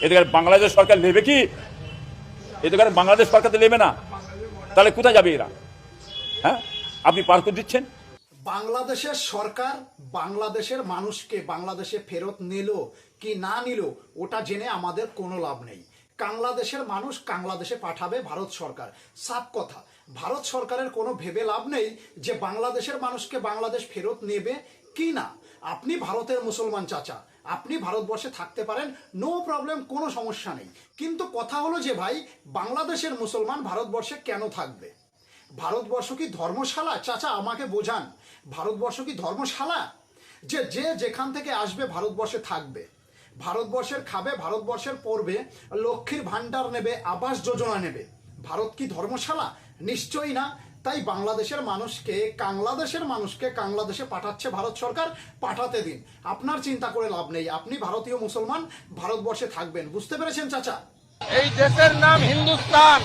এদের বাংলাদেশ সরকার নেবে কি? এদের বাংলাদেশ সরকার তো নেবে না, তাহলে কোথায় যাবে এরা? হ্যাঁ, আপনি পার করে দিচ্ছেন। বাংলাদেশের সরকার বাংলাদেশের মানুষকে বাংলাদেশে ফেরত নিল কি না নিল ওটা জেনে আমাদের কোনো লাভ নেই। বাংলাদেশের মানুষ বাংলাদেশে পাঠাবে ভারত সরকার, সাফ কথা। ভারত সরকারের কোনো ভেবে লাভ নেই যে বাংলাদেশের মানুষকে বাংলাদেশ ফেরত নেবে কি না। আপনি ভারতের মুসলমান চাচা, আপনি ভারতবর্ষে থাকতে পারেন, নো প্রবলেম, কোনো সমস্যা নেই। কিন্তু কথা হলো যে ভাই, বাংলাদেশের মুসলমান ভারতবর্ষে কেন থাকবে? ভারতবর্ষ কি ধর্মশালা? চাচা আমাকে বোঝান, ভারতবর্ষ কি ধর্মশালা যে যে যেখান থেকে আসবে ভারতবর্ষে থাকবে, ভারতবর্ষের খাবে, ভারতবর্ষের পড়বে, লক্ষ্মীর ভান্ডার নেবে, আবাস যোজনা নেবে? ভারত কি ধর্মশালা? নিশ্চয়ই না। তাই বাংলাদেশের মানুষকে বাংলাদেশে পাঠাচ্ছে ভারত সরকার, পাঠাতে দিন। আপনার চিন্তা করে লাভ নেই, আপনি ভারতীয় মুসলমান, ভারতবর্ষে থাকবেন। বুঝতে পেরেছেন চাচা? এই দেশের নাম হিন্দুস্তান,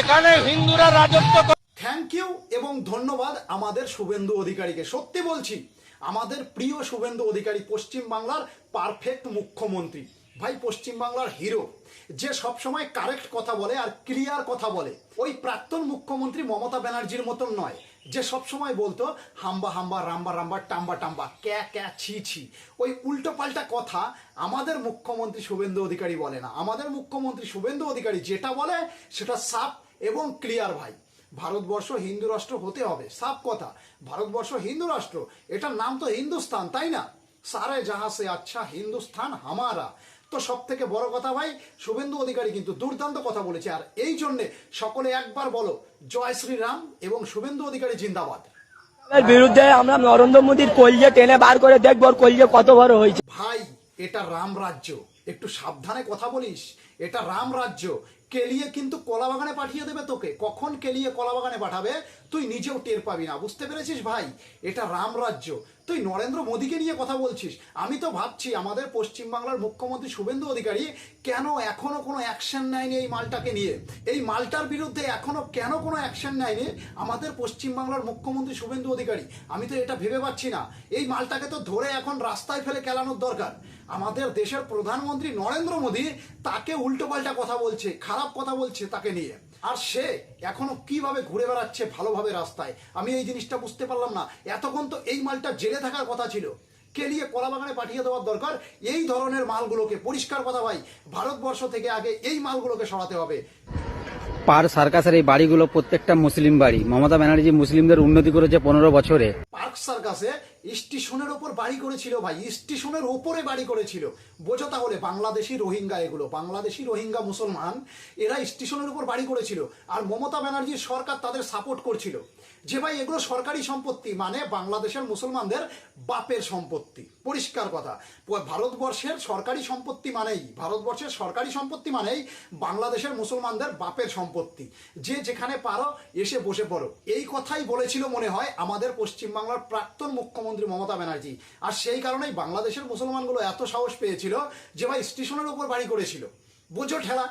এখানে হিন্দুরা রাজত্ব করে। থ্যাংক ইউ এবং ধন্যবাদ আমাদের শুভেন্দু অধিকারীকে। সত্যি বলছি, আমাদের প্রিয় শুভেন্দু অধিকারী পশ্চিম বাংলার পারফেক্ট মুখ্যমন্ত্রী। ভাই পশ্চিম বাংলার হিরো, যে সবসময় কারেক্ট কথা বলে আর ক্লিয়ার কথা বলে। ওই প্রাক্তন মুখ্যমন্ত্রী মমতা ব্যানার্জির মতন নয়, যে সবসময় বলতো হাম্বা হাম্বা, রাম্বা রাম্বা, টাম্বা টাম্বা, ক্যা ক্যা, ছি ছি। ওই উল্টো পাল্টা কথা আমাদের মুখ্যমন্ত্রী শুভেন্দু অধিকারী বলে না। আমাদের মুখ্যমন্ত্রী শুভেন্দু অধিকারী যেটা বলে সেটা সাফ এবং ক্লিয়ার। ভাই ভারতবর্ষ হিন্দু রাষ্ট্র হতে হবে, সাফ কথা। ভারতবর্ষ হিন্দু রাষ্ট্র, এটার নাম তো হিন্দুস্তান, তাই না? সারে জাহাঁ সে আচ্ছা হিন্দুস্তান হামারা। তো সব থেকে বড় কথা ভাই, শুভেন্দু অধিকারী কিন্তু দুর্দান্ত কথা বলেছে। আর এই জন্যে সকলে একবার বলো জয় শ্রীরাম এবং শুভেন্দু অধিকারী জিন্দাবাদ। এর বিরুদ্ধে আমরা নরেন্দ্র মোদীর কলজে টেনে বার করে দেখবো ওর কলজে কত বড় হয়েছে। ভাই এটা রাম রাজ্য, একটু সাবধানে কথা বলিস। এটা রাম রাজ্য। কেলিয়ে কিন্তু কলা বাগানে পাঠিয়ে দেবে তোকে। কখন কেলিয়ে কলা বাগানে পাঠাবে তুই নিজেও টের পাবি না। বুঝতে পেরেছিস ভাই? এটা রাম রাজ্য। তুই নরেন্দ্র মোদীকে নিয়ে কথা বলছিস। আমি তো ভাবছি আমাদের পশ্চিমবাংলার মুখ্যমন্ত্রী শুভেন্দু অধিকারী কেন এখনো কোনো অ্যাকশন নেয়নি এই মালটাকে নিয়ে, এই মালটার বিরুদ্ধে এখনো কেন কোনো অ্যাকশন নেয়নি আমাদের পশ্চিমবাংলার মুখ্যমন্ত্রী শুভেন্দু অধিকারী। আমি তো এটা ভেবে পাচ্ছি না। এই মালটাকে তো ধরে এখন রাস্তায় ফেলে কেলানোর দরকার। আমাদের দেশের প্রধানমন্ত্রী নরেন্দ্র মোদী তাকে উল্টো পাল্টা কথা বলছে, খারাপ কথা বলছে তাকে নিয়ে, আর সে এখনো কিভাবে ঘুরে বেড়াচ্ছে ভালোভাবে রাস্তায়। আমি এই জিনিসটা বুঝতে পারলাম না। এতক্ষণ তো এই মালটা জেলে থাকার কথা ছিল, কেলিয়ে কলা বাগানে পাঠিয়ে দেওয়ার দরকার। এই ধরনের মালগুলোকে, পরিষ্কার কথা ভাই, ভারতবর্ষ থেকে আগে এই মালগুলোকে সরাতে হবে। পার সার্কাসের এই বাড়িগুলো প্রত্যেকটা মুসলিম বাড়ি। মমতা ব্যানার্জি মুসলিমদের উন্নতি করেছে 15 বছরে। পার্ক সার্কাসে স্টেশনের ওপর বাড়ি করেছিল ভাই, স্টেশনের ওপরে বাড়ি করেছিল। বোঝো তাহলে, বাংলাদেশি রোহিঙ্গা, এগুলো বাংলাদেশি রোহিঙ্গা মুসলমান, এরা স্টেশনের উপর বাড়ি করেছিল। আর মমতা ব্যানার্জির সরকার তাদের সাপোর্ট করছিল যে ভাই এগুলো সরকারি সম্পত্তি, মানে বাংলাদেশের মুসলমানদের বাপের সম্পত্তি। পরিষ্কার কথা, ভারতবর্ষের সরকারি সম্পত্তি মানেই বাংলাদেশের মুসলমানদের বাপের সম্পত্তি। যে যেখানে পারো এসে বসে পড়ো, এই কথাই বলেছিল মনে হয় আমাদের পশ্চিমবাংলার প্রাক্তন মুখ্যমন্ত্রী মমতা ব্যানার্জি। আর সেই কারণেই বাংলাদেশের মুসলমানগুলো এত সাহস পেয়েছিল যে ভাই স্টেশনের উপর বাড়ি করেছিল। বোঝো ঠেলা।